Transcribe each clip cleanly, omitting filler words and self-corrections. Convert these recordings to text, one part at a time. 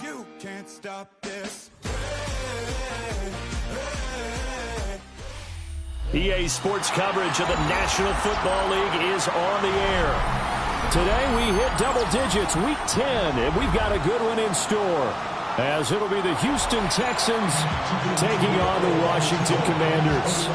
You can't stop this. EA Sports coverage of the National Football League is on the air. Today we hit double digits, Week 10, and we've got a good one in store, as it'll be the Houston Texans taking on the Washington Commanders.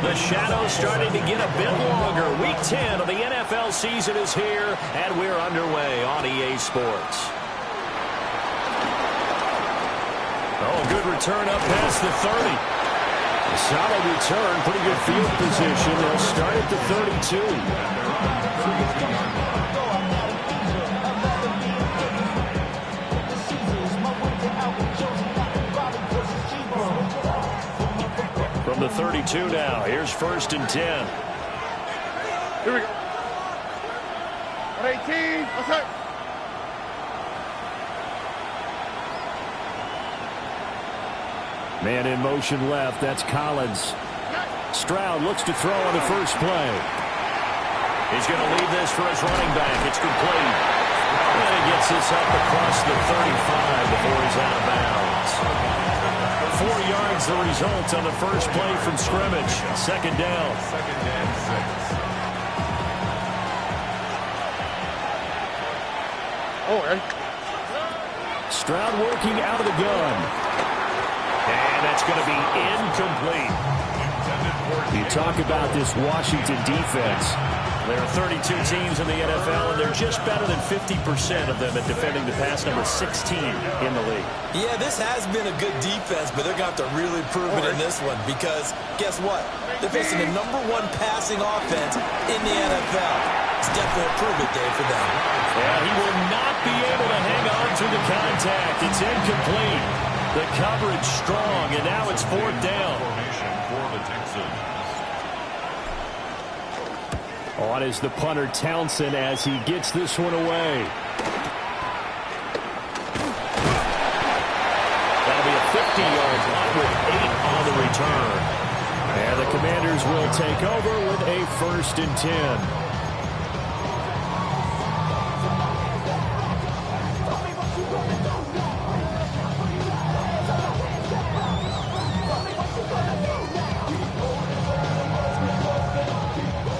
The shadow's starting to get a bit longer. Week 10 of the NFL season is here, and we're underway on EA Sports. Oh, good return up past the 30. A solid return, pretty good field position. They'll start at the 32. From the 32 now, here's 1st and 10. Here we go. 18, okay. Man in motion left, that's Collins. Stroud looks to throw on the first play. He's going to leave this for his running back. It's complete. And he gets this up across the 35 before he's out of bounds. 4 yards the result on the first play from scrimmage. 2nd down. 6. Oh, right. Stroud working out of the gun. And that's going to be incomplete. You talk about this Washington defense. There are 32 teams in the NFL, and they're just better than 50% of them at defending the pass, number 16 in the league. Yeah, this has been a good defense, but they're going to have to really prove it in this one because guess what? They're facing the #1 passing offense in the NFL. It's definitely a prove-it day for them. Yeah, he will not be able to hang on to the contact. It's incomplete. The coverage strong, and now it's 4th down. For the Texans. On is the punter Townsend as he gets this one away. That'll be a 50-yard block with 8 on the return. And the Commanders will take over with a 1st and 10.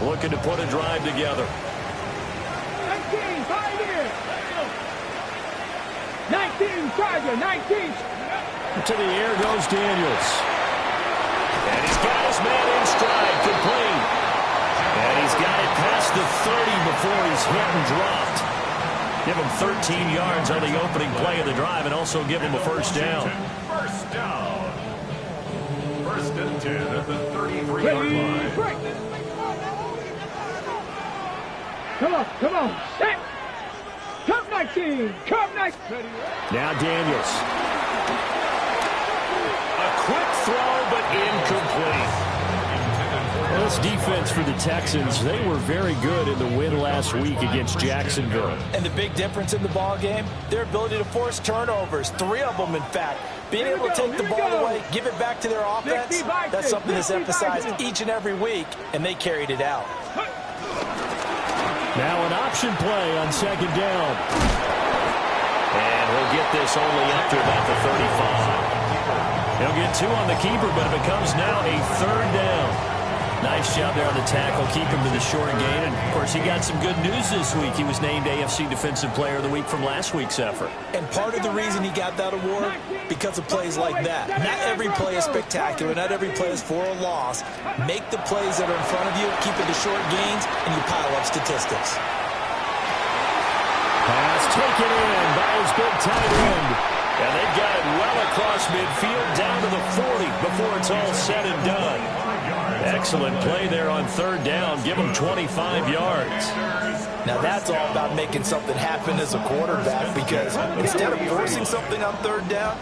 Looking to put a drive together. 19, 5 here. 19, Charger, 19. To the air goes Daniels. And he's got his man in stride, complete. And he's got it past the 30 before he's hit and dropped. Give him 13 yards on the opening play of the drive and also give him a 1st down. 1st down. 1st and 10 at the 33-yard line. Come on, set. Come 19, come 19. Now Daniels. A quick throw, but incomplete. Well, this defense for the Texans, they were very good in the win last week against Jacksonville. And the big difference in the ball game, their ability to force turnovers, 3 of them in fact. Being able to take the ball away, give it back to their offense, that's something that's emphasized each and every week, and they carried it out. Now an option play on 2nd down. And he'll get this only up to about the 35. He'll get 2 on the keeper, but it becomes now a 3rd down. Nice job there on the tackle. Keep him to the short gain. And, of course, he got some good news this week. He was named AFC Defensive Player of the Week from last week's effort. And part of the reason he got that award, because of plays like that. Not every play is spectacular. Not every play is for a loss. Make the plays that are in front of you, keep it to short gains, and you pile up statistics. Pass taken in by his big tight end. And they've got it well across midfield down to the 40 before it's all said and done. Excellent play there on 3rd down. Give him 25 yards. Now that's all about making something happen as a quarterback, because instead of forcing something on 3rd down,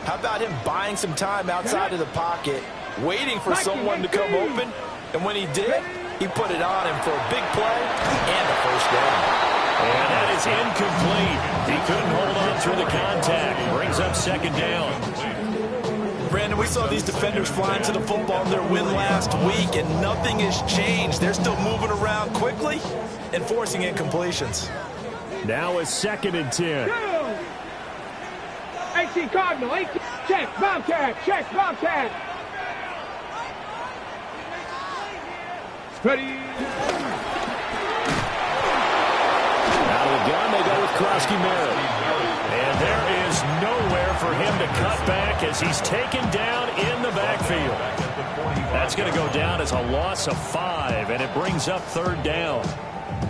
how about him buying some time outside of the pocket, waiting for someone to come open, and when he did, he put it on him for a big play and a 1st down. And that is incomplete. He couldn't hold on through the contact. Brings up 2nd down. Brandon, we saw these defenders flying to the football in their win last week, and nothing has changed. They're still moving around quickly and forcing incompletions. Now it's 2nd and 10. 18 Cardinal, 18. Check, Bobcat, check, Bobcat. Ready. Out of the gun, they go with Krosky-Merritt. And there is nowhere for him to cut back as he's taken down in the backfield. That's going to go down as a loss of 5, and it brings up 3rd down.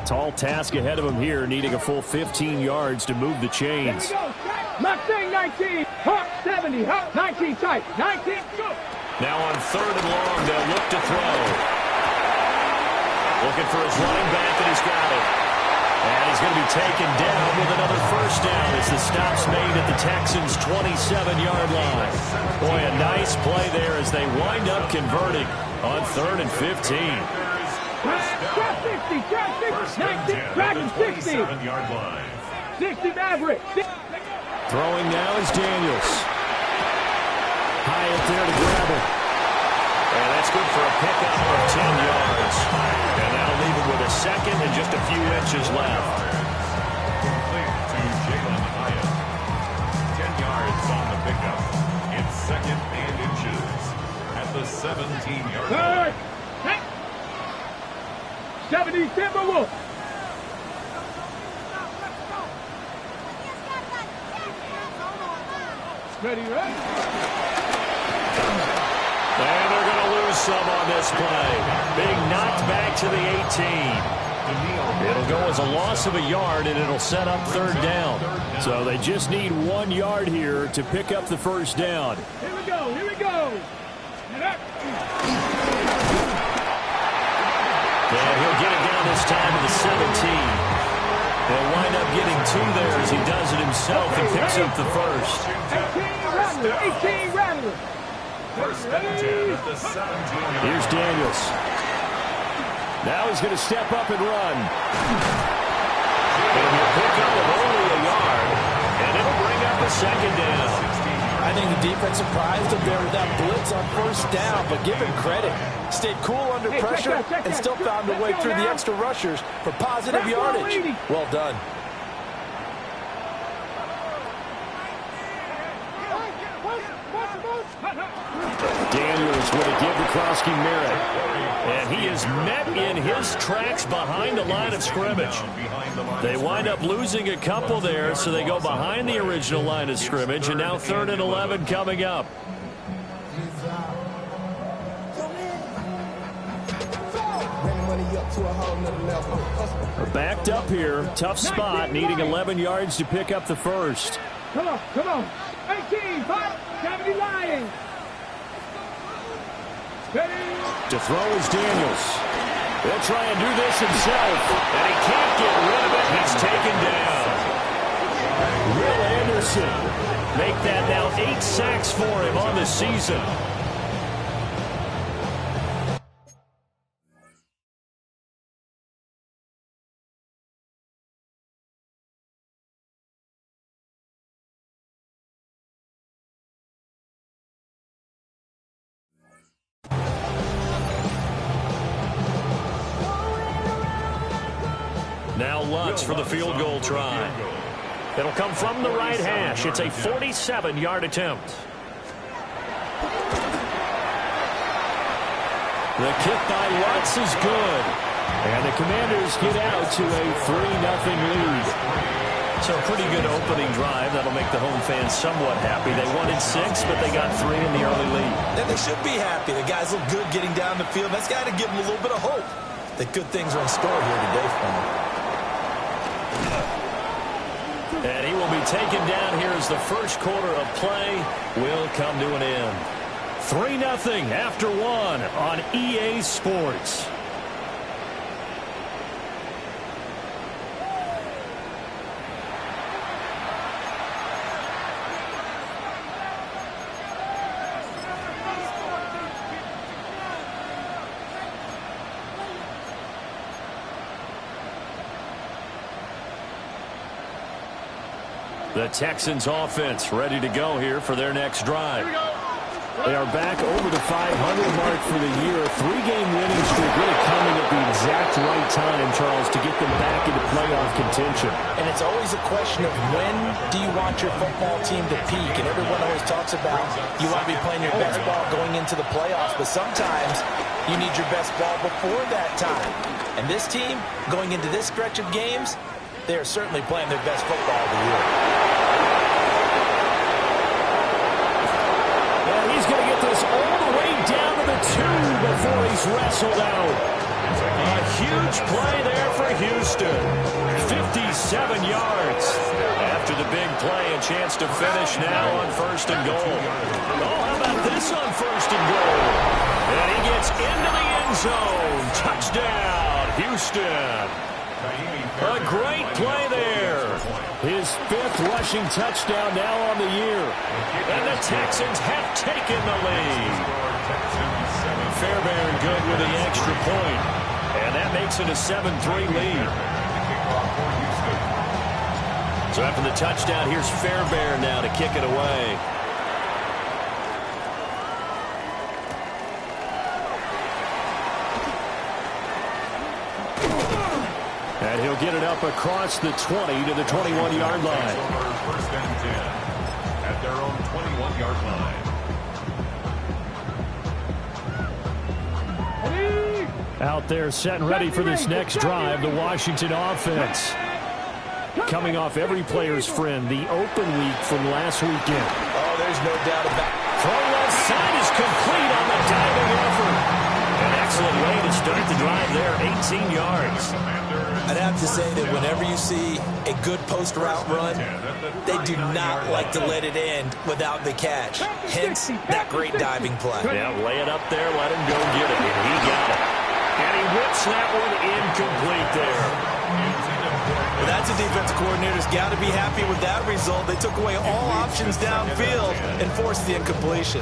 Tall task ahead of him here, needing a full 15 yards to move the chains. Mustang 19, Hawk 70, Hawk 19 tight, 19, go. Now on 3rd and long, they'll look to throw. Looking for his running back, and he's got it. And he's going to be taken down with another 1st down as the stop's made at the Texans' 27-yard line. Boy, a nice play there as they wind up converting on 3rd and 15. Drop 60, drop 60, 19, Dragon 60. 60 Maverick. Throwing now is Daniels. High up there to grab it. And that's good for a pickup of 10 yards. And that'll leave him with a 2nd and just a few inches left. Complete to Jalen Hyatt. 10 yards on the pickup. It's 2nd and inches at the 17-yard line. 70 Timberwolves. Ready, right? And they're going to lose some on this play. Being knocked back to the 18. It'll go as a loss of a yard, and it'll set up 3rd down. So they just need 1 yard here to pick up the 1st down. Here we go, here we go. And he'll get it down this time to the 17. He'll wind up getting 2 there as he does it himself and picks up the 1st. 18 Rattler. 1st and 10 at the 17-yard. Here's Daniels. Now he's going to step up and run. It'll be a pickup of only a yard, and it'll bring up a 2nd down. I think the defense surprised him there with that blitz on 1st down, but give him credit. Stayed cool under pressure and still found a way through the extra rushers for positive yardage. Well done. Daniels with a give to Krosky-Merritt. And he is met in his tracks behind the line of scrimmage. They wind up losing a couple there, so they go behind the original line of scrimmage, and now 3rd and 11 coming up. Backed up here, tough spot, needing 11 yards to pick up the 1st. Come on, come on. 18, 5, 70 Lions. To throw is Daniels. He'll try and do this himself, and he can't get rid of it. He's taken down. Will Anderson make that now 8 sacks for him on the season. Now Lutz for the field goal try. It'll come from the right hash. It's a 47-yard attempt. The kick by Lutz is good. And the Commanders get out to a 3-0 lead. So a pretty good opening drive. That'll make the home fans somewhat happy. They wanted 6, but they got 3 in the early lead. And they should be happy. The guys look good getting down the field. That's got to give them a little bit of hope that good things are in store here today for them. And he will be taken down here as the first quarter of play will come to an end. 3-0 after 1 on EA Sports. The Texans offense ready to go here for their next drive. They are back over the 500 mark for the year. A 3-game winning streak really coming at the exact right time, Charles, to get them back into playoff contention. And it's always a question of when do you want your football team to peak? And everyone always talks about you want to be playing your best ball going into the playoffs, but sometimes you need your best ball before that time. And this team, going into this stretch of games, they are certainly playing their best football of the year. He's going to get this all the way down to the 2 before he's wrestled out. A huge play there for Houston. 57 yards. After the big play, a chance to finish now on 1st and goal. Oh, how about this on 1st and goal? And he gets into the end zone. Touchdown, Houston. A great play there. His 5th rushing touchdown now on the year. And the Texans have taken the lead. Fairbairn good with the extra point. And that makes it a 7-3 lead. So after the touchdown, here's Fairbairn now to kick it away. And he'll get it up across the 20 to the 21-yard line. 1st and 10 at their own 21-yard line. Out there set and ready for this next drive, the Washington offense. Coming off every player's friend, the open week from last weekend. Oh, there's no doubt about it. Throw left side is complete on the diving effort. An excellent way to start the drive there, 18 yards. I'd have to say that whenever you see a good post route run, they do not like to let it end without the catch. Hence, that great diving play. Yeah, lay it up there, let him go get it, and he got it. And he whips that one incomplete there. Well, that's a defensive coordinator's got to be happy with that result. They took away all options downfield and forced the incompletion.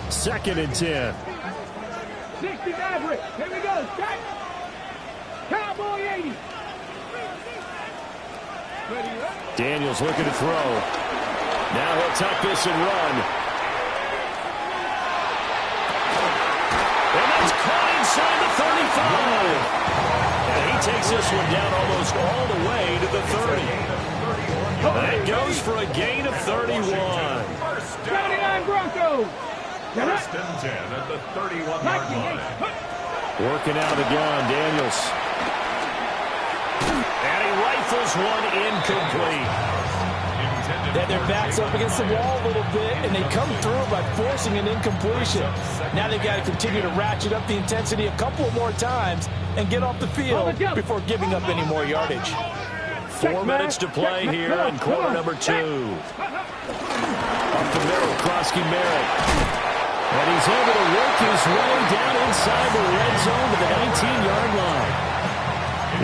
Second and 10. 60 average. Here we go. Check. Cowboy 80. Daniels looking to throw. Now he'll tuck this and run. And that's caught inside the 35. And he takes this one down almost all the way to the 30. That goes for a gain of 31. 79 Broncos. 1st and 10 at the 31-yard line. Working out of the gun, Daniels. And he rifles one incomplete. They had their backs up against the wall a little bit, and they come through by forcing an incompletion. Now they've got to continue to ratchet up the intensity a couple more times and get off the field before giving up any more yardage. 4 minutes to play here in quarter number 2. Up the middle, Krosky Merritt. And he's able to work his way down inside the red zone to the 19-yard line.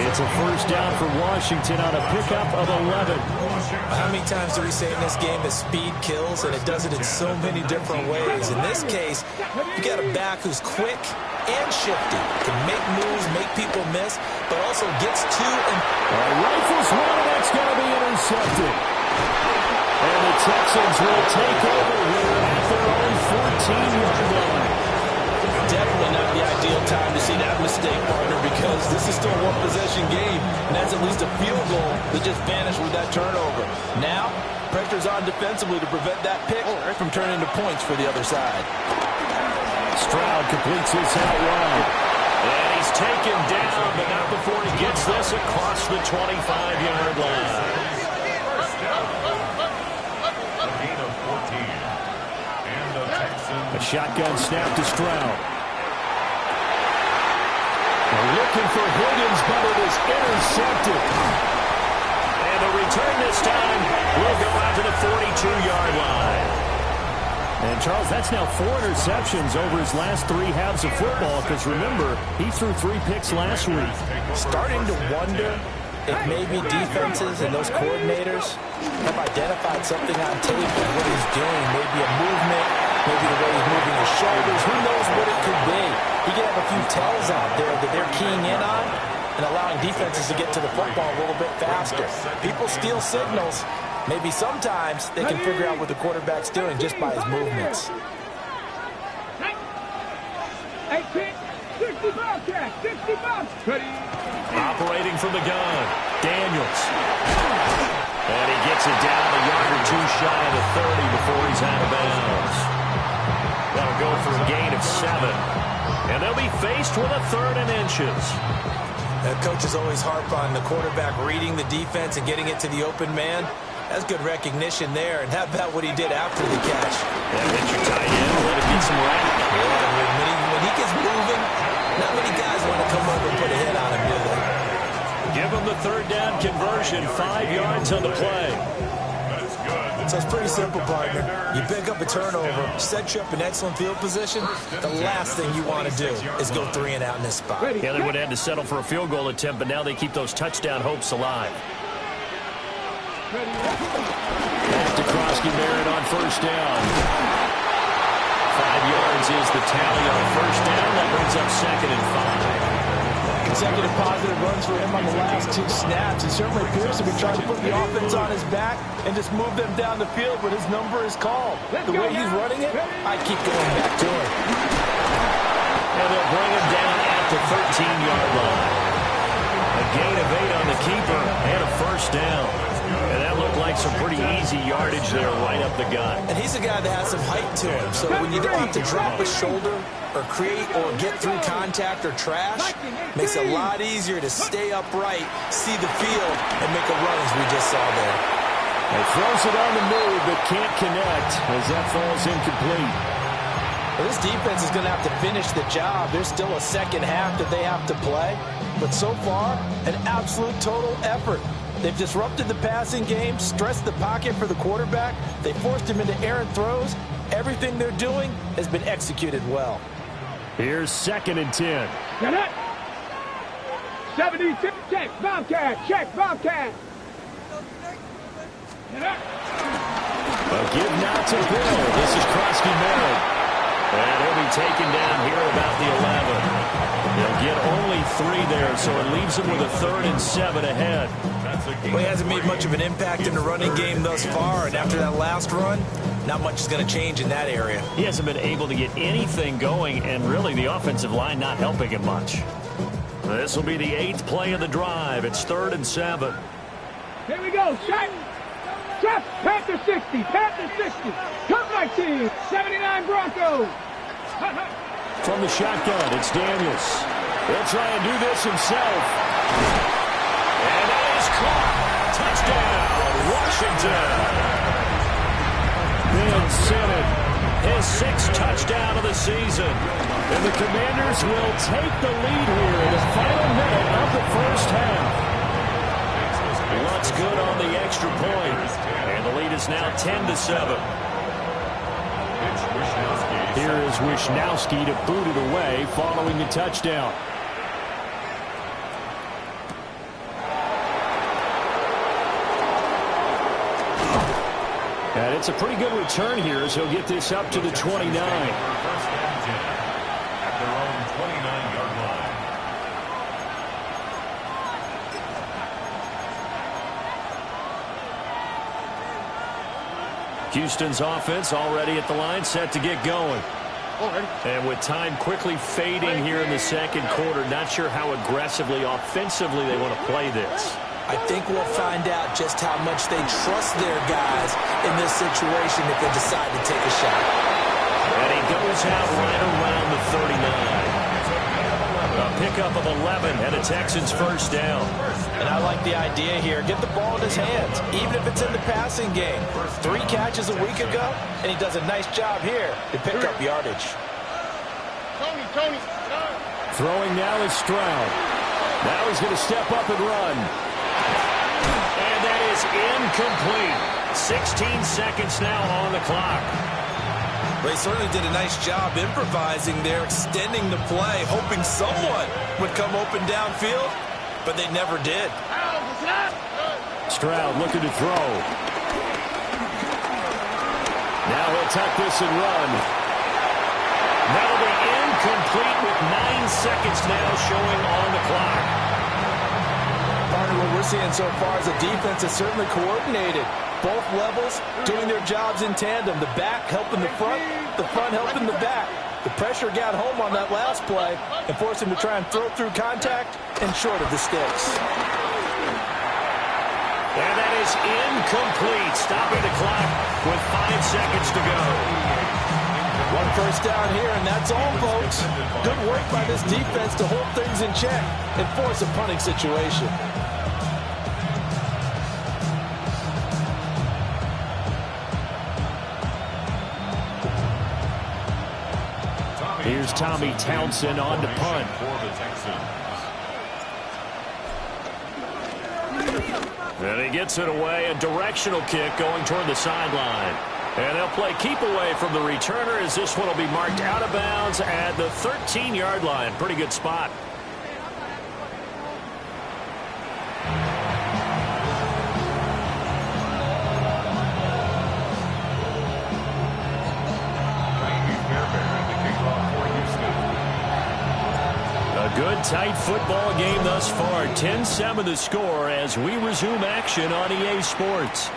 It's a first down for Washington on a pickup of 11. How many times do we say in this game that speed kills, and it does it in so many different ways? In this case, you got a back who's quick and shifty, can make moves, make people miss, but also gets to and rifles one, and that's going to be intercepted. And the Texans will take over here at their own 14-yard line. Definitely not the ideal time to see that mistake, partner, because this is still a one-possession game, and that's at least a field goal that just vanished with that turnover. Now, pressure's on defensively to prevent that pick from turning into points for the other side. Stroud completes this out wide. And he's taken down, but not before he gets this across the 25-yard line. A shotgun snap to Stroud. They're looking for Higgins, but it is intercepted. And the return this time will go out to the 42-yard line. And, Charles, that's now 4 interceptions over his last 3 halves of football, because, remember, he threw 3 picks last week. Starting to wonder if maybe defenses and those coordinators have identified something on tape of what he's doing, maybe a movement, maybe the way he's moving his shoulders. Who knows what it could be? He could have a few tells out there that they're keying in on and allowing defenses to get to the football a little bit faster. People steal signals, Maybe sometimes they can figure out what the quarterback's doing just by his movements. 18, 60 Bobcat, 60 Bobcat. Operating from the gun, Daniels. And he gets it down a yard or two shy of the 30 before he's out of bounds. That'll go for a gain of 7. And they'll be faced with a 3rd and inches. Coaches always harp on the quarterback reading the defense and getting it to the open man. That's good recognition there. And how about what he did after the catch? Yeah, hit your tight end, let him get some rap. Yeah, when he gets moving, not many guys want to come over and put a hit on him, do they? Give him the 3rd down conversion, 5 yards on the play. So it's pretty simple, partner. You pick up a turnover, set you up in excellent field position. The last thing you want to do is go 3 and out in this spot. Yeah, they would have had to settle for a field goal attempt, but now they keep those touchdown hopes alive. Back to Krosky-Barrett on 1st down. 5 yards is the tally on 1st down. That brings up 2nd and 5. Consecutive positive runs for him on the last 2 snaps. It certainly appears to be trying to put the offense on his back and just move them down the field, but his number is called. The way he's running it, I keep going back to him. And they'll bring him down at the 13-yard line. A gain of 8 on the keeper and a 1st down. And that looked like some pretty easy yardage there right up the gut. And he's a guy that has some height to him, so when you don't have to drop a shoulder or create or get through contact or trash, makes it a lot easier to stay upright, see the field, and make a run as we just saw there. He throws it on the move, but can't connect as that falls incomplete. Well, this defense is going to have to finish the job. There's still a second half that they have to play, but so far, an absolute total effort. They've disrupted the passing game, stressed the pocket for the quarterback. They forced him into errant throws. Everything they're doing has been executed well. Here's 2nd and 10. Get it. 76, check, Bobcat, check, Bobcat. Get it. A give now to Bill. This is Krosky-Barrett. And he'll be taken down here about the 11. They'll get only 3 there, so it leaves them with a 3rd and 7 ahead. Well, he hasn't made much of an impact in the running game thus far, and after that last run, not much is going to change in that area. He hasn't been able to get anything going, and really the offensive line not helping him much. This will be the 8th play of the drive. It's 3rd and 7. Here we go, shot. Trap, Panther 60, Panther 60. Come 19, 79 Broncos. From the shotgun, it's Daniels. He'll try and do this himself. And that is caught. Touchdown, Washington. Ben Simmons, his 6th touchdown of the season. And the Commanders will take the lead here in the final minute of the 1st half. Looks good on the extra point. And the lead is now 10-7. Here is Wishnowski to boot it away following the touchdown. And it's a pretty good return here as he'll get this up to the 29. At their own 29-yard line. Houston's offense already at the line, set to get going. And with time quickly fading here in the 2nd quarter, not sure how aggressively, offensively they want to play this. I think we'll find out just how much they trust their guys in this situation if they decide to take a shot. And he goes out right around the 39. A pickup of 11 and a Texans 1st down. And I like the idea here. Get the ball in his hands, even if it's in the passing game. 3 catches a week ago, and he does a nice job here to pick up yardage. Tony. Throwing now is Stroud. Now he's going to step up and run. And that is incomplete. 16 seconds now on the clock. They certainly did a nice job improvising there, extending the play, hoping someone would come open downfield, but they never did. Stroud looking to throw. Now he'll tuck this and run. That'll be incomplete with 9 seconds now showing on the clock. Part of what we're seeing so far is a defense that's certainly coordinated. Both levels doing their jobs in tandem. The back helping the front helping the back. The pressure got home on that last play and forced him to try and throw through contact and short of the sticks. And that is incomplete, stopping the clock with 5 seconds to go. One first down here, and that's all, folks. Good work by this defense to hold things in check and force a punting situation. Here's Tommy Townsend on to punt. And he gets it away, a directional kick going toward the sideline. And they'll play keep away from the returner as this one will be marked out of bounds at the 13-yard line. Pretty good spot. Good, tight football game thus far. 10-7 the score as we resume action on EA Sports.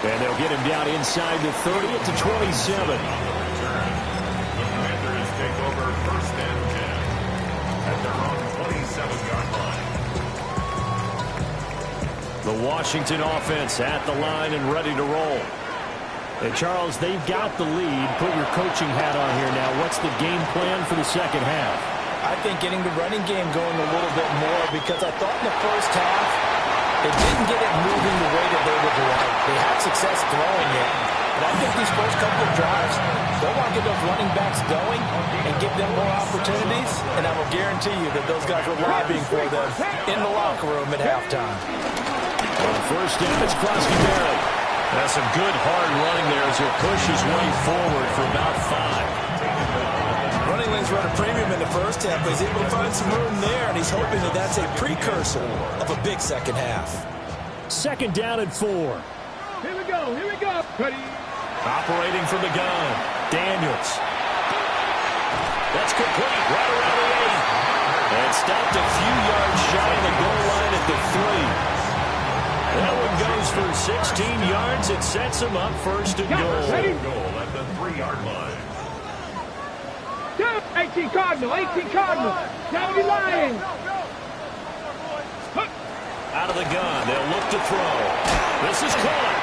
And they'll get him down inside the 30 at the 27. The Commanders take over 1st and 10 at their own 27-yard line. The Washington offense at the line and ready to roll. And, Charles, they've got the lead. Put your coaching hat on here now. What's the game plan for the second half? I think getting the running game going a little bit more because I thought in the first half they didn't get it moving the way that they would like. They had success throwing it. But I think these first couple of drives, they'll want to get those running backs going and give them more opportunities. And I will guarantee you that those guys were lobbying for them in the locker room at halftime. On first down, it's Krosky-Barry. That's some good hard running there as he'll push his way forward for about 5. Running lanes run a premium in the first half, but he's able to find some room there, and he's hoping that that's a precursor of a big second half. Second down and 4. Here we go, here we go. Operating from the gun, Daniels. That's complete, right around the 8. And stopped a few yards shy of the goal line at the 3. That one goes for 16 yards. It sets him up first and goal. Goal at the 3-yard line. 18 Cardinal, 18 Cardinal. Down the line. Out of the gun, they'll look to throw. This is caught.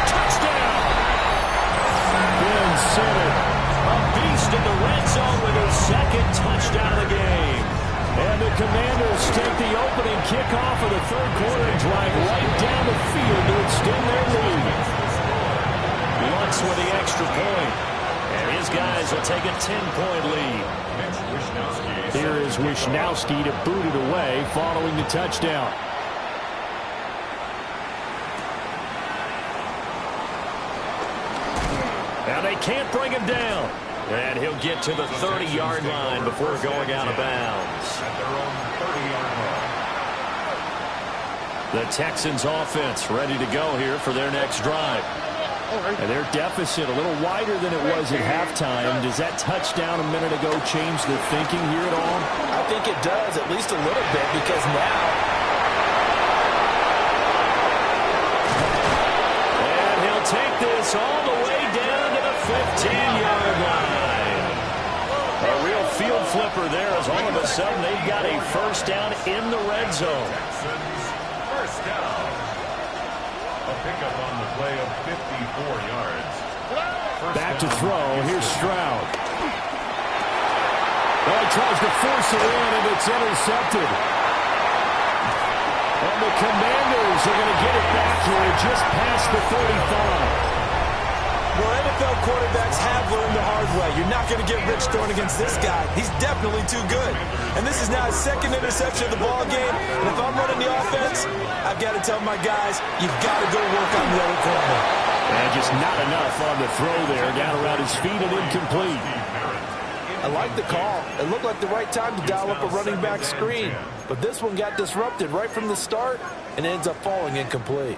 Touchdown. Ben Simmons, a beast in the red zone with his second touchdown of the game. And the Commanders take the opening kickoff of the third quarter and drive right down the field to extend their lead. Lutz with the extra point. And his guys will take a 10-point lead. Here is Wishnowski to boot it away following the touchdown. Now they can't bring him down. And he'll get to the 30-yard line before going out of bounds. At their own 30-yard line. The Texans offense ready to go here for their next drive. And their deficit a little wider than it was at halftime. Does that touchdown a minute ago change the thinking here at all? I think it does, at least a little bit, because now... And he'll take this all the way down to the 15-yard line. A real field flipper there as all of a sudden they've got a first down in the red zone. Texans, first down. A pickup on the play of 54 yards. Back to throw. Here's Stroud. Well, he tries to force it in, and it's intercepted. And the Commanders are going to get it back here just past the 35. Well, NFL quarterbacks have learned the hard way. You're not going to get rich throwing against this guy. He's definitely too good. And this is now his second interception of the ball game. And if I'm running the offense, I've got to tell my guys, you've got to go work on the other corner. And just not enough on the throw there. Down around his feet and incomplete. I like the call. It looked like the right time to dial up a running back screen. But this one got disrupted right from the start and ends up falling incomplete.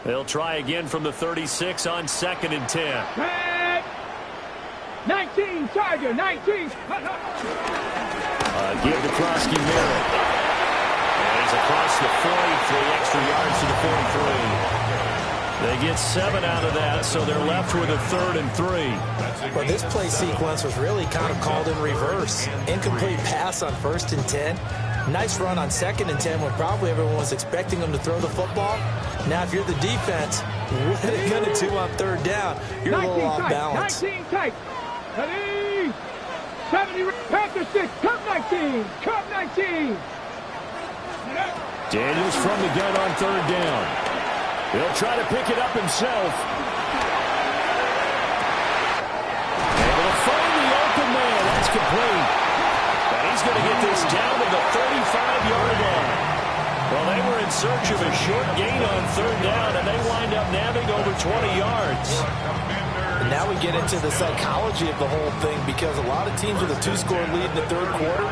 They'll try again from the 36 on 2nd and 10. 19, Tiger, 19. Give to Krosky-Barry. And he's across the 43 extra yards to the 43. They get 7 out of that, so they're left with a 3rd and 3. Well, this play sequence was really kind of called in reverse. Incomplete pass on 1st and 10. Nice run on 2nd and 10 when probably everyone was expecting them to throw the football. Now, if you're the defense, what are they going to do on 3rd down? You're a little off balance. 19 tight. Ready? 70. Panther 6. Cup 19. Cup 19. Daniels from the gun on 3rd down. He'll try to pick it up himself. Able to find the open man. That's complete. And he's going to get this down to the 35-yard line. Well, they were in search of a short gain on 3rd down, and they wind up nabbing over 20 yards. And now we get into the psychology of the whole thing, because a lot of teams with a 2-score lead in the 3rd quarter,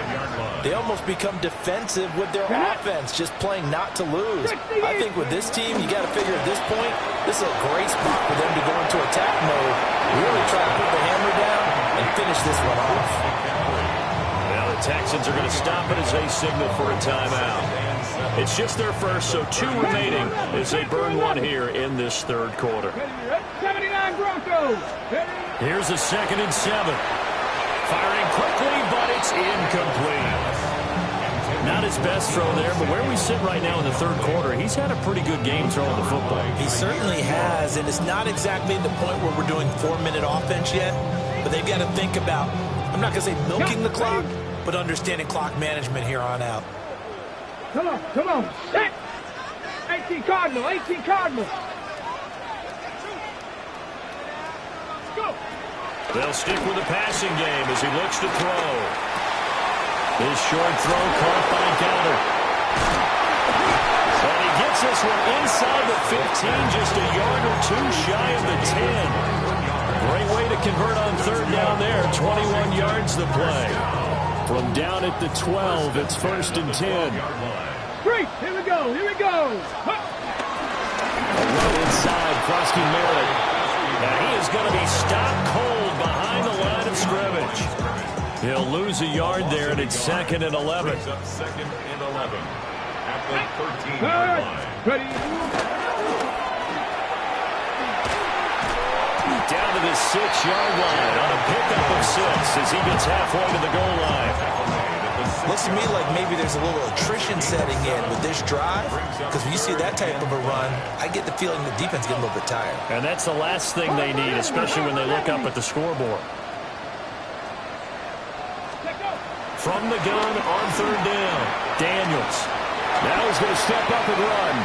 they almost become defensive with their offense, just playing not to lose. I think with this team, you got to figure at this point, this is a great spot for them to go into attack mode, really try to put the hammer down and finish this one off. Now the Texans are going to stop it as they signal for a timeout. It's just their first, so 2 remaining as they burn one here in this 3rd quarter. 79 Broncos. Here's a 2nd and 7. Firing quickly, but it's incomplete. Not his best throw there, but where we sit right now in the 3rd quarter, he's had a pretty good game throwing the football. He certainly has, and it's not exactly the point where we're doing 4-minute offense yet, but they've got to think about, I'm not going to say milking the clock, but understanding clock management here on out. Come on, come on. Set. 18 Cardinal, 18 Cardinal. Go. They'll stick with the passing game as he looks to throw. This short throw caught by Goddard. And he gets this one inside the 15, just a yard or 2 shy of the 10. Great way to convert on 3rd down there. 21 yards the play. From down at the 12, it's 1st and 10. 3. Here we go. Here we go. A run inside, Krusty Merritt. And he is going to be stopped cold behind the line of scrimmage. He'll lose a yard there, and it's 2nd and 11. 2nd and 11 at the 13-yard line. Ready. Down to the 6-yard line on a pickup of 6 as he gets halfway to the goal line. Looks to me like maybe there's a little attrition setting in with this drive, because when you see that type of a run, I get the feeling the defense gets a little bit tired. And that's the last thing they need, especially when they look up at the scoreboard. From the gun on 3rd down, Daniels. Now he's going to step up and run.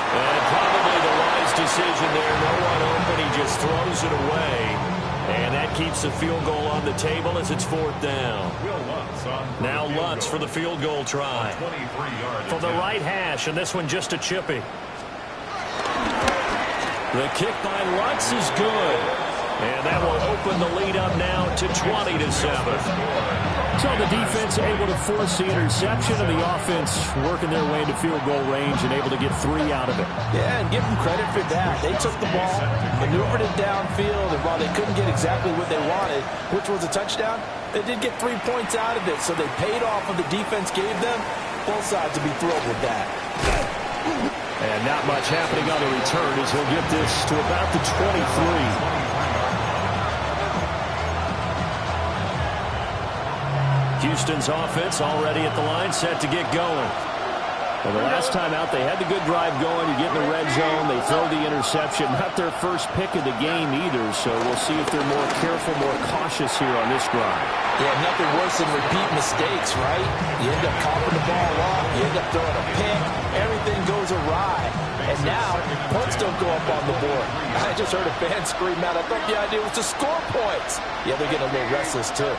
And probably the wise decision there. No one open. He just throws it away. And that keeps the field goal on the table as it's 4th down. Now Lutz for the field goal try. From the right hash, and this one just a chippy. The kick by Lutz is good. And that will open the lead up now to 20-7. So the defense able to force the interception, and the offense working their way into field goal range and able to get 3 out of it. Yeah, and give them credit for that. They took the ball, maneuvered it downfield, and while they couldn't get exactly what they wanted, which was a touchdown, they did get 3 points out of it, so they paid off what the defense gave them. Both sides will be thrilled with that. And not much happening on the return as he'll get this to about the 23. Houston's offense already at the line, set to get going. Well, the last time out, they had the good drive going. You get in the red zone, they throw the interception. Not their first pick of the game either, so we'll see if they're more careful, more cautious here on this drive. Yeah, nothing worse than repeat mistakes, right? You end up coughing the ball off, you end up throwing a pick, everything goes awry. And now, points don't go up on the board. I just heard a fan scream out, I thought the idea was to score points. Yeah, they're getting a little restless, too.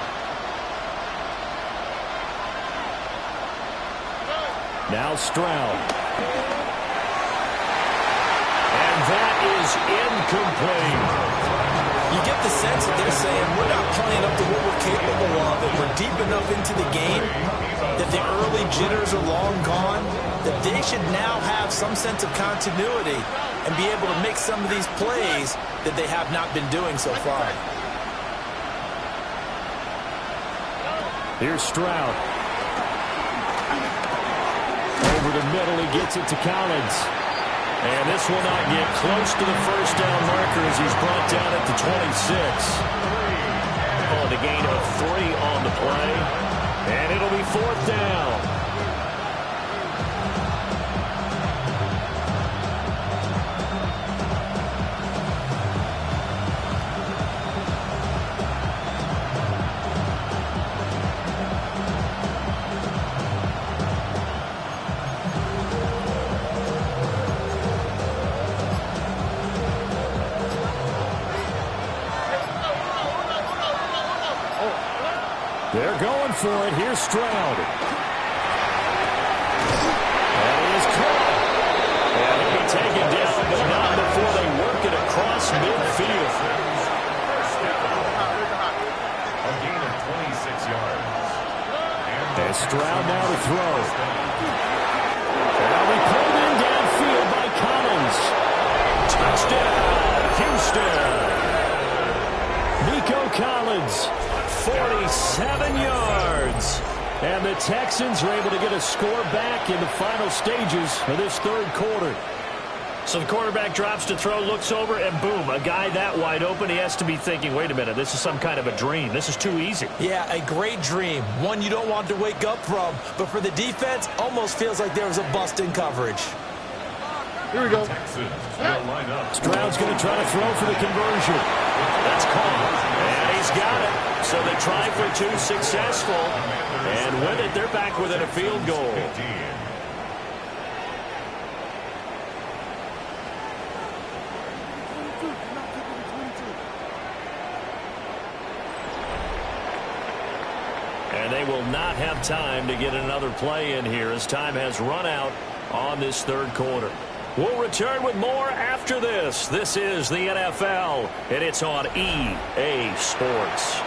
Now Stroud. And that is incomplete. You get the sense that they're saying we're not playing up to what we're capable of, and we're deep enough into the game that the early jitters are long gone, that they should now have some sense of continuity and be able to make some of these plays that they have not been doing so far. Here's Stroud. over the middle. He gets it to Collins. And this will not get close to the first down marker as he's brought down at the 26. Oh, the gain of 3 on the play. And it'll be 4th down. They're going for it. Here's Stroud. And he is caught. And he'll be taken down, but not before they work it across midfield. A gain of 26 yards. And Stroud now to throw. And he pulled in downfield by Collins. Touchdown, Houston. Nico Collins. 47 yards. And the Texans are able to get a score back in the final stages of this third quarter. So the quarterback drops to throw, looks over, and boom, a guy that wide open, he has to be thinking, wait a minute, this is some kind of a dream. This is too easy. Yeah, a great dream. One you don't want to wake up from. But for the defense, almost feels like there was a bust in coverage. Here we go. Texans will line up. Stroud's going to try to throw for the conversion. That's caught. And he's got it. So they try for 2, successful. And with it, they're back within a field goal. 15. And they will not have time to get another play in here as time has run out on this third quarter. We'll return with more after this. This is the NFL, and it's on EA Sports.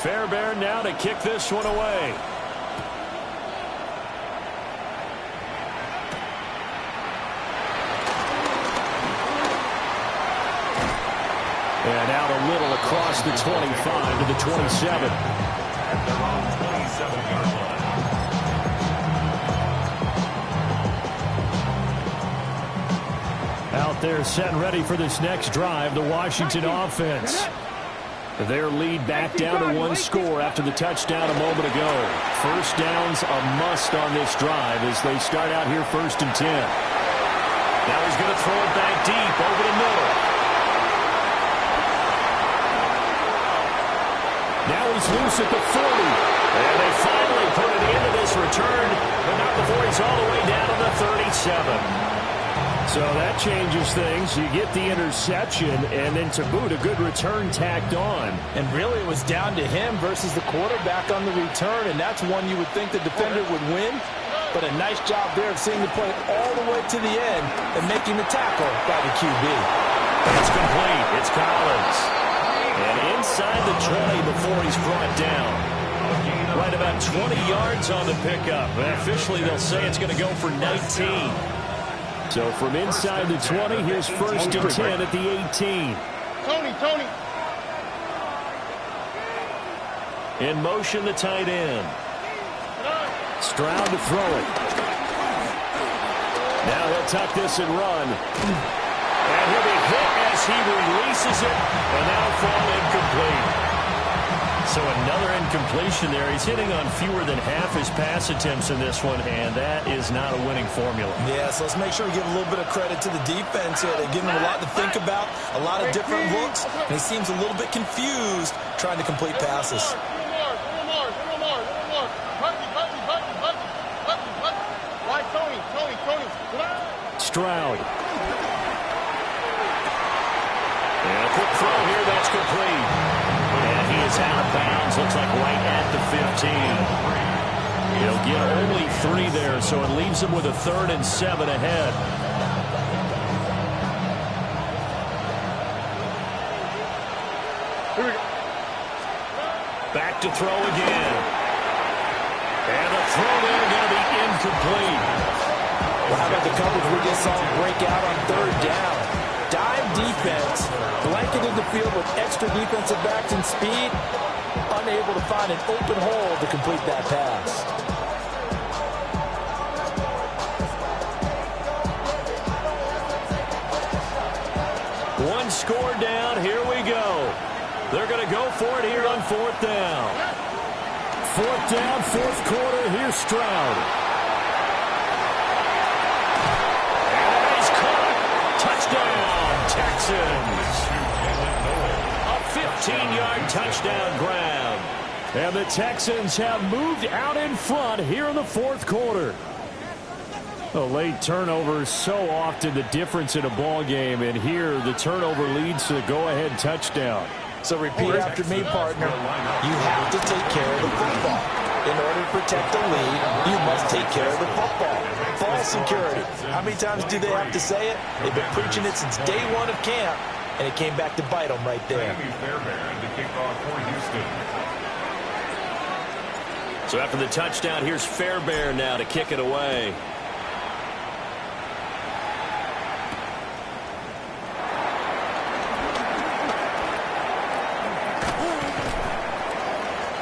Fairbairn now to kick this one away. And out a little across the 25 to the 27. At their own 27-yard line. Out there set and ready for this next drive, the Washington offense. Their lead back down to 1 score after the touchdown a moment ago. First down's a must on this drive as they start out here 1st and 10. Now he's going to throw it back deep over the middle. Now he's loose at the 40. And they finally put it into this return, but not before he's all the way down to the 37. So that changes things. You get the interception, and then to boot, a good return tacked on. And really, it was down to him versus the quarterback on the return, and that's one you would think the defender would win. But a nice job there of seeing the play all the way to the end and making the tackle by the QB. It's complete. It's Collins. And inside the 20 before he's brought down. Right about 20 yards on the pickup. And officially, they'll say it's going to go for 19. So from inside the 20, here's 1st and 10 at the 18. Tony. In motion, the tight end. Stroud to throw it. Now he'll tuck this and run. And he'll be hit as he releases it. And that'll fall incomplete. So another incompletion there. He's hitting on fewer than half his pass attempts in this one, and that is not a winning formula. Yeah, so let's make sure we give a little bit of credit to the defense here. They're giving him a lot to think about, a lot of different looks, and he seems a little bit confused trying to complete passes. Stroud. And a quick throw here, that's complete. And he is out of bounds, looks like right at the 15. He'll get only 3 there, so it leaves him with a 3rd and 7 ahead. Back to throw again. And the throw there going to be incomplete. Well, how about the coverage we just saw break out on third down? Dime defense, blanketed the field with extra defensive backs and speed, unable to find an open hole to complete that pass. One score down. Here we go. They're going to go for it here on fourth down. Fourth down, fourth quarter. Here's Stroud. And he's caught. Touchdown, Texans. A 15-yard touchdown grab. And the Texans have moved out in front here in the fourth quarter. A late turnover is so often the difference in a ball game, and here the turnover leads to the go-ahead touchdown. So repeat after me, partner. You have to take care of the football. In order to protect the lead, you must take care of the football. Ball security. How many times do they have to say it? They've been preaching it since day one of camp, and it came back to bite them right there. So after the touchdown, here's Fairbairn now to kick it away.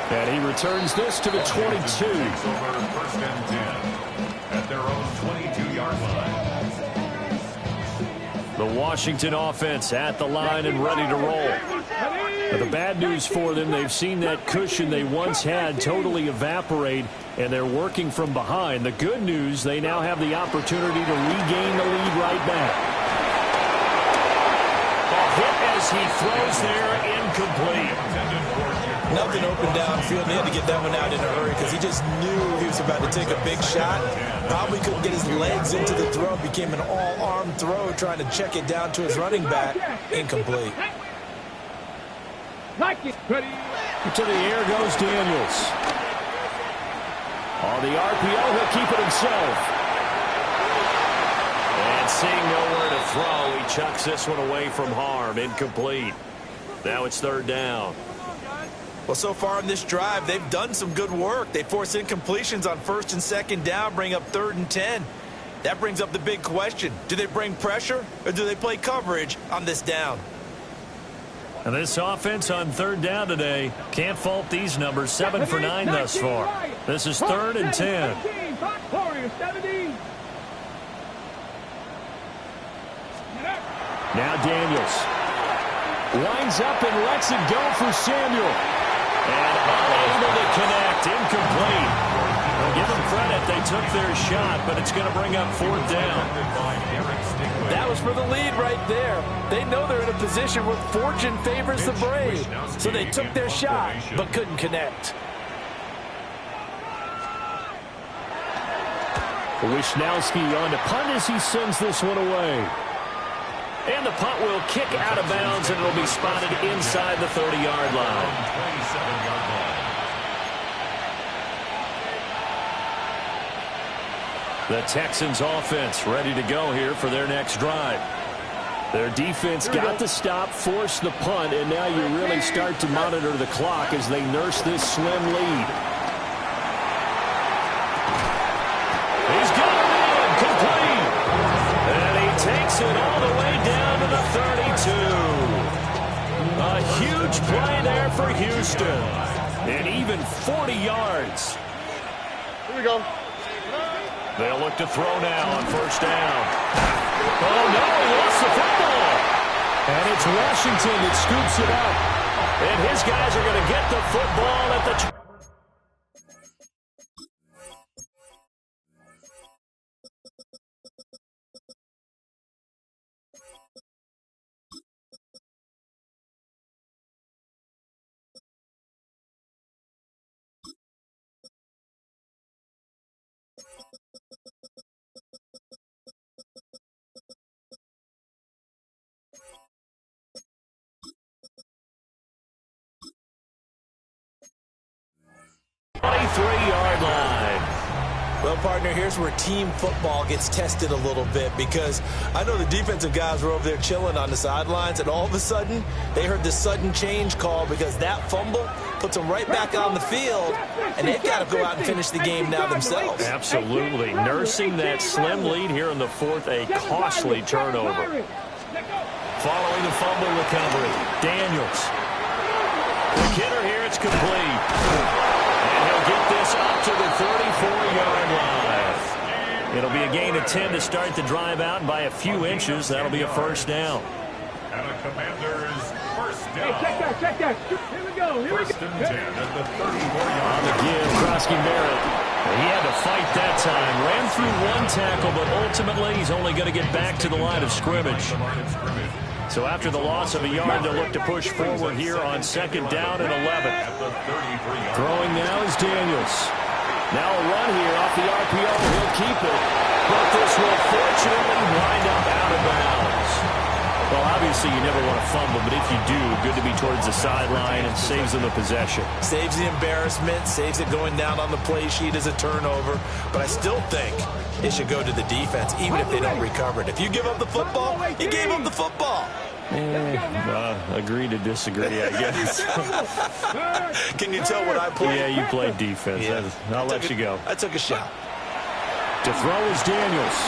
And he returns this to the 22. First and 10 at their own 22-yard line. The Washington offense at the line and ready to roll. But the bad news for them, they've seen that cushion they once had totally evaporate, and they're working from behind. The good news, they now have the opportunity to regain the lead right back. A hit as he throws there, incomplete. Nothing open downfield, and he had to get that one out in a hurry because he just knew he was about to take a big shot. Probably couldn't get his legs into the throw. Became an all-arm throw, trying to check it down to his running back. Incomplete. To the air goes Daniels. On the RPO, he'll keep it himself. And seeing nowhere to throw, he chucks this one away from harm. Incomplete. Now it's third down. Well, so far in this drive, they've done some good work. They force incompletions on first and second down, bring up 3rd and 10. That brings up the big question. Do they bring pressure or do they play coverage on this down? And this offense on third down today, can't fault these numbers. 7 for 9 thus far. This is 3rd and 10. Now Daniels winds up and lets it go for Samuel. And unable to connect. Incomplete. Well, give them credit. They took their shot, but it's going to bring up 4th down. That was for the lead right there. They know they're in a position where fortune favors the brave. So they took their shot, but couldn't connect. Wisnowski on to punt as he sends this one away. And the punt will kick out of bounds, and it'll be spotted inside the 30-yard line. 27-yard line. The Texans offense ready to go here for their next drive. Their defense got the stop, forced the punt, and now you really start to monitor the clock as they nurse this slim lead. He's got it in, complete. And he takes it all the way down to the 32. A huge play there for Houston. And even 40 yards. Here we go. They'll look to throw now on first down. Oh, no, he lost the football. And it's Washington that scoops it up. And his guys are going to get the football at the partner, here's where team football gets tested a little bit, because I know the defensive guys were over there chilling on the sidelines, and all of a sudden, they heard the sudden change call because that fumble puts them right back on the field, and they've got to go out and finish the game now themselves. Absolutely. Nursing that slim lead here in the fourth, a costly turnover. Following the fumble recovery, Daniels. The kidder here, it's complete. And he'll get this up to the 34-yard line. It'll be a gain of 10 to start the drive out, and by a few inches, that'll be a first down. And a Commander's first down. Hey, check that. Here we go. First and 10 at the 34-yard On the give, Krosky Barrett. He had to fight that time. Ran through one tackle, but ultimately he's only going to get back to the line of scrimmage. So after the loss of a yard, they'll look to push forward here on second down and 11. Throwing now is Daniels. Now a run here off the RPO. He'll keep it. But this will fortunately wind up out of bounds. Well, obviously you never want to fumble, but if you do, good to be towards the sideline and saves them the possession. Saves the embarrassment, saves it going down on the play sheet as a turnover. But I still think it should go to the defense, even if they don't recover it. If you give up the football, you gave up the football. Agree to disagree, I guess. Can you tell what I played? Yeah, you played defense. Yeah. I'll let you go. I took a shot. To throw is Daniels.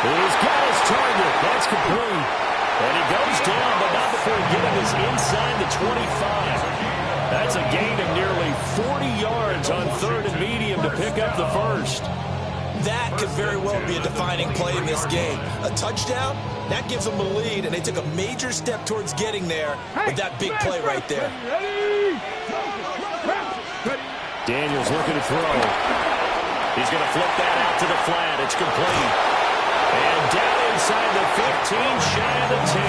He's got his target. That's complete. And he goes down, but not before getting us inside the 25. That's a gain of nearly 40 yards on third and medium to pick up the first. That could very well be a defining play in this game. A touchdown, that gives them a lead, and they took a major step towards getting there with that big play right there. Daniels looking to throw. He's going to flip that out to the flat. It's complete. And down inside the 15, shy of the 10.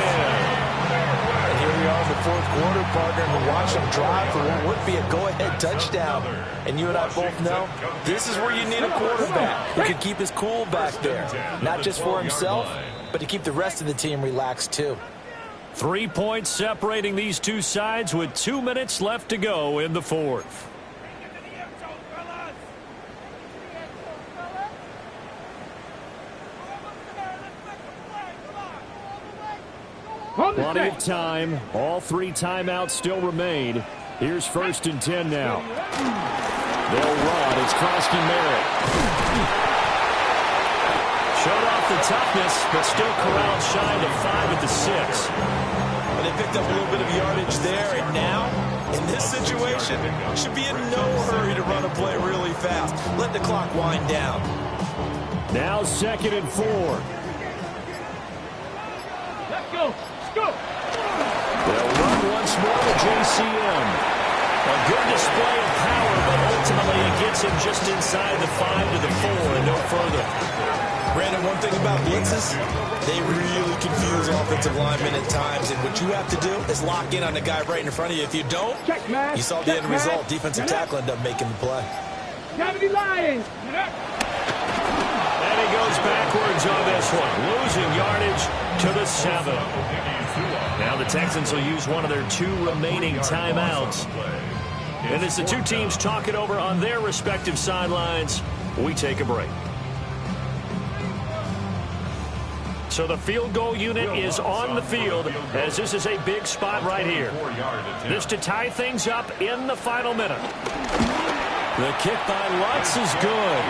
And here we are in the fourth quarter, partner, and we watch them drive for what would be a go-ahead touchdown. And you and I both know this is where you need a quarterback who can keep his cool back there. Not just for himself, but to keep the rest of the team relaxed too. 3 points separating these two sides with 2 minutes left to go in the fourth. Plenty of time. All 3 timeouts still remain. Here's first and 10 now. They'll run. It's Krosky Merritt. Showed off the toughness, but still corralled shy to 5 at the 6. But they picked up a little bit of yardage there, and now, in this situation, should be in no hurry to run a play really fast. Let the clock wind down. Now second and 4. Let's go. Go. They'll run once more to JCM. A good display of power, but ultimately it gets him just inside the 5 to the 4 and no further. Brandon, one thing about blitzes, they really confuse offensive linemen at times, and what you have to do is lock in on the guy right in front of you. If you don't, you saw the end result. Defensive tackle ended up making the play. Gravity Lions. And he goes backwards on this one, losing yardage to the 7. Now the Texans will use one of their 2 remaining timeouts. And as the two teams talk it over on their respective sidelines, we take a break. So the field goal unit is on the field, as this is a big spot right here. This to tie things up in the final minute. The kick by Lutz is good.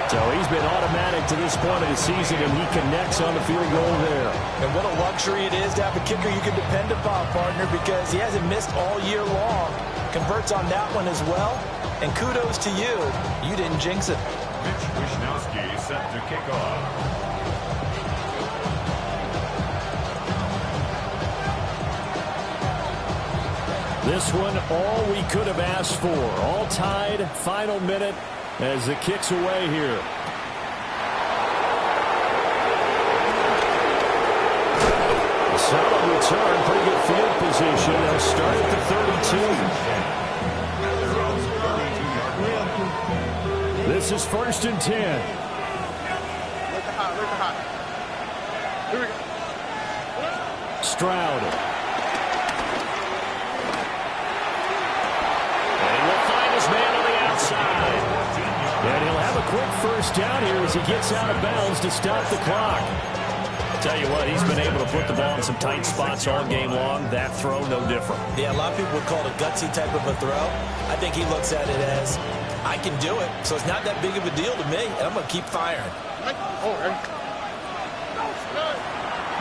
So he's been automatic to this point of the season, and he connects on the field goal there. And what a luxury it is to have a kicker you can depend upon, partner, because he hasn't missed all year long. Converts on that one as well. And kudos to you. You didn't jinx it. Mitch Wishnowski set to kick off. This one, all we could have asked for. All tied, final minute as the kick's away here. Solid return, pretty good field position. They'll start at the 32. This is first and 10. Here we go. Stroud. And he will find quick first down here as he gets out of bounds to stop the clock. Tell you what, he's been able to put the ball in some tight spots all game long. That throw, no different. Yeah, a lot of people would call it a gutsy type of a throw. I think he looks at it as, I can do it, so it's not that big of a deal to me, and I'm going to keep firing.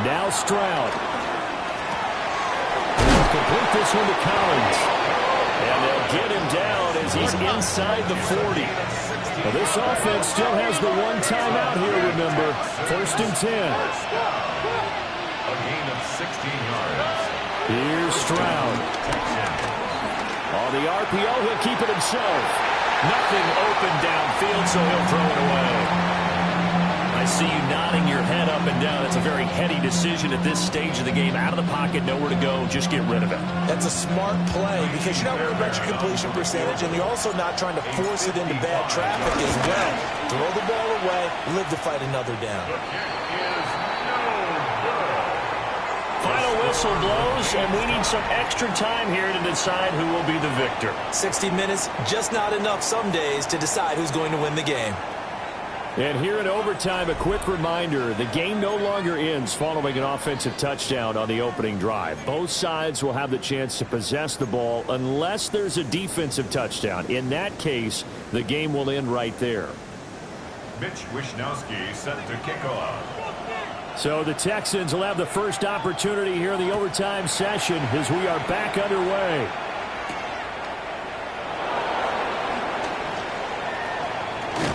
Now Stroud. He'll complete this one to Collins. And they'll get him down as he's inside the 40. Well, this offense still has the one timeout here, remember. 1st and 10. A gain of 16 yards. Here's Stroud. On the RPO, he'll keep it himself. Nothing open downfield, so he'll throw it away. I see you nodding your head up and down. It's a very heady decision at this stage of the game. Out of the pocket, nowhere to go. Just get rid of it. That's a smart play because you're not worried about your completion percentage, and you're also not trying to force it into bad traffic as well. Throw the ball away, live to fight another down. Final whistle blows, and we need some extra time here to decide who will be the victor. 60 minutes, just not enough some days to decide who's going to win the game. And here in overtime, a quick reminder, the game no longer ends following an offensive touchdown on the opening drive. Both sides will have the chance to possess the ball unless there's a defensive touchdown. In that case, the game will end right there. Mitch Wishnowsky set to kick off. So the Texans will have the first opportunity here in the overtime session as we are back underway.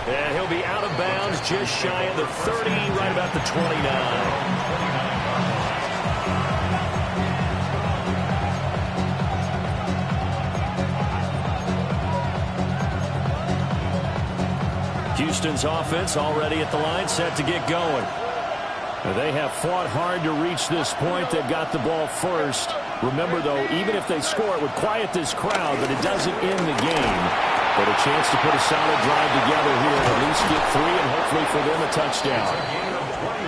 And he'll be out of bounds just shy of the 30, right about the 29. Houston's offense already at the line, set to get going. They have fought hard to reach this point. They've got the ball first. Remember, though, even if they score, it would quiet this crowd, but it doesn't end the game. But a chance to put a solid drive together here and at least get 3 and hopefully for them a touchdown.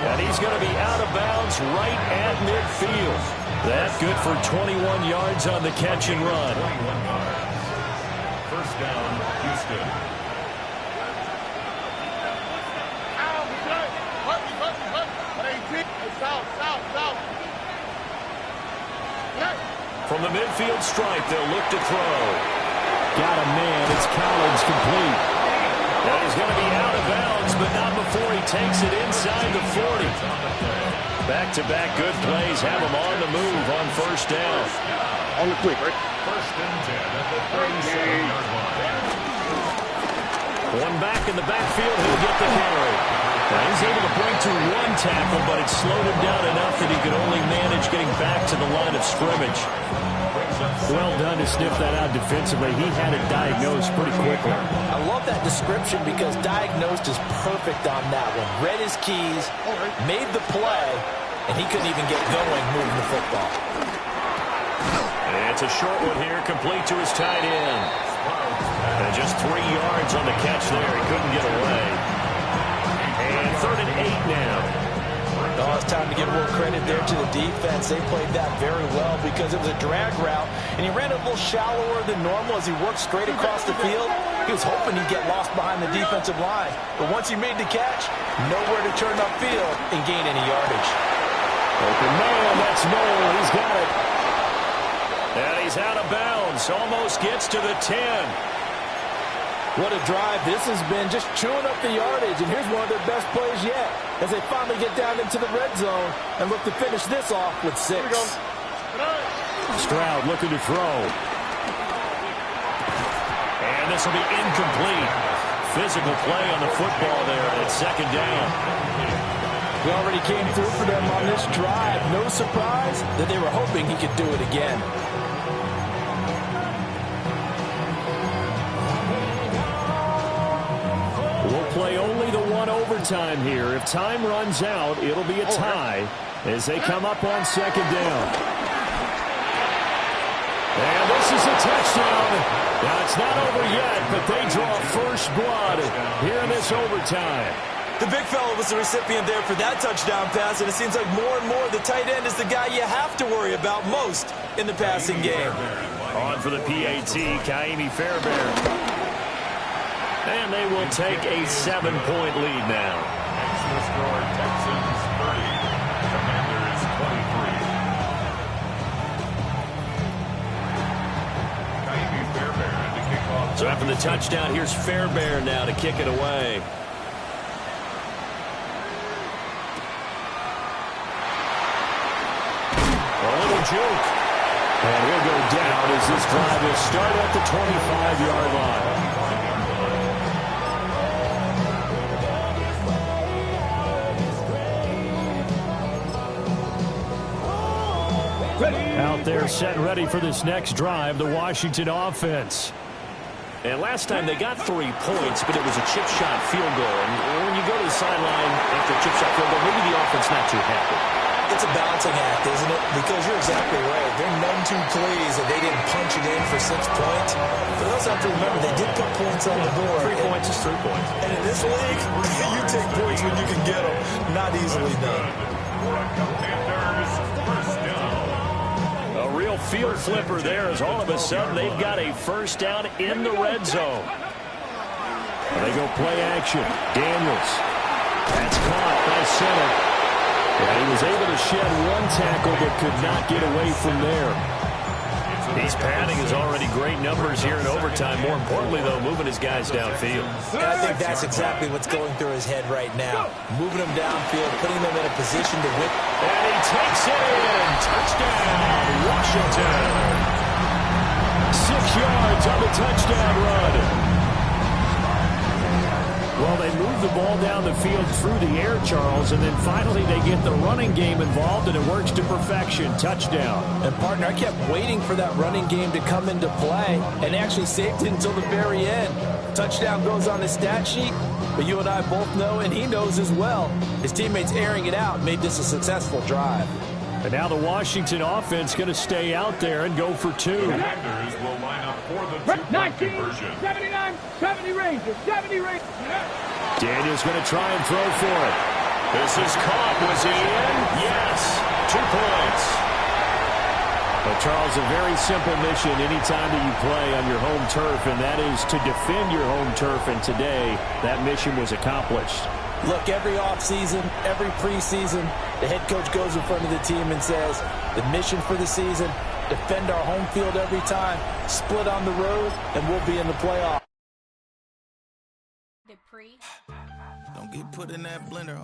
And he's going to be out of bounds right at midfield. That's good for 21 yards on the catch and run. 21 yards. First down, Houston. From the midfield stripe, they'll look to throw. Got a man. It's Collins, complete. And he's going to be out of bounds, but not before he takes it inside the 40. Back-to-back good plays have him on the move on first down. On the quick, right? First and 10 at the 37-yard line. One back in the backfield, he'll get the carry. Now he's able to break to one tackle, but it slowed him down enough that he could only manage getting back to the line of scrimmage. Well done to sniff that out defensively. He had it diagnosed pretty quickly. I love that description because diagnosed is perfect on that one. Read his keys, made the play, and he couldn't even get going moving the football. And it's a short one here, complete to his tight end. And just 3 yards on the catch there. He couldn't get away. And 3rd and 8 now. Oh, it's time to give a little credit there to the defense. They played that very well because it was a drag route, and he ran a little shallower than normal as he worked straight across the field. He was hoping he'd get lost behind the defensive line. But once he made the catch, nowhere to turn upfield and gain any yardage. Open man, that's Noel. He's got it. And he's out of bounds. Almost gets to the 10. What a drive this has been, just chewing up the yardage. And here's one of their best plays yet as they finally get down into the red zone and look to finish this off with 6. Stroud looking to throw. And this will be incomplete. Physical play on the football there, and it's 2nd down. He already came through for them on this drive. No surprise that they were hoping he could do it again. We'll play only the one overtime here. If time runs out, it'll be a tie as they come up on 2nd down. And this is a touchdown. Now, it's not over yet, but they draw first blood here in this overtime. The big fella was the recipient there for that touchdown pass, and it seems like more and more the tight end is the guy you have to worry about most in the passing game. On for the PAT, Kaimi Fairbairn. And they will take a 7-point lead now. Makes the score Texans 30, Commanders 23. Kaimi Fairbairn to kick off. So after the touchdown, here's Fairbairn now to kick it away. A little juke. And he'll go down as this drive will start at the 25-yard line. Out there set ready for this next drive, the Washington offense. And last time they got 3 points, but it was a chip shot field goal. And when you go to the sideline after a chip shot field goal, maybe the offense not too happy. It's a balancing act, isn't it? Because you're exactly right. They're none too pleased that they didn't punch it in for 6 points. But they also have to remember they did put points on the board. 3 points is 3 points. And in this league, you take points when you can get them. Not easily done. Commanders first down. A real field flipper there as all of a sudden they've got a first down in the red zone. They go play action. Daniels. That's caught by center. And he was able to shed 1 tackle but could not get away from there. He's padding his already great numbers here in overtime. More importantly, though, moving his guys downfield. And I think that's exactly what's going through his head right now. Moving them downfield, putting them in a position to win. And he takes it in. Touchdown, Washington. 6 yards on the touchdown run. Well, they move the ball down the field through the air, Charles, and then finally they get the running game involved, and it works to perfection. Touchdown. And, partner, I kept waiting for that running game to come into play and actually saved it until the very end. Touchdown goes on the stat sheet, but you and I both know, and he knows as well, his teammates airing it out made this a successful drive. And now the Washington offense going to stay out there and go for 2. Commanders will line up for the 2-point conversion. 79, 70 Rangers, 70 Rangers. Daniels going to try and throw for it. This is caught. Was he in? Yes. 2 points. Well, Charles, a very simple mission anytime that you play on your home turf, and that is to defend your home turf. And today, that mission was accomplished. Look, every offseason, every preseason, the head coach goes in front of the team and says, the mission for the season, defend our home field every time, split on the road, and we'll be in the playoffs. The pre. Don't get put in that blender,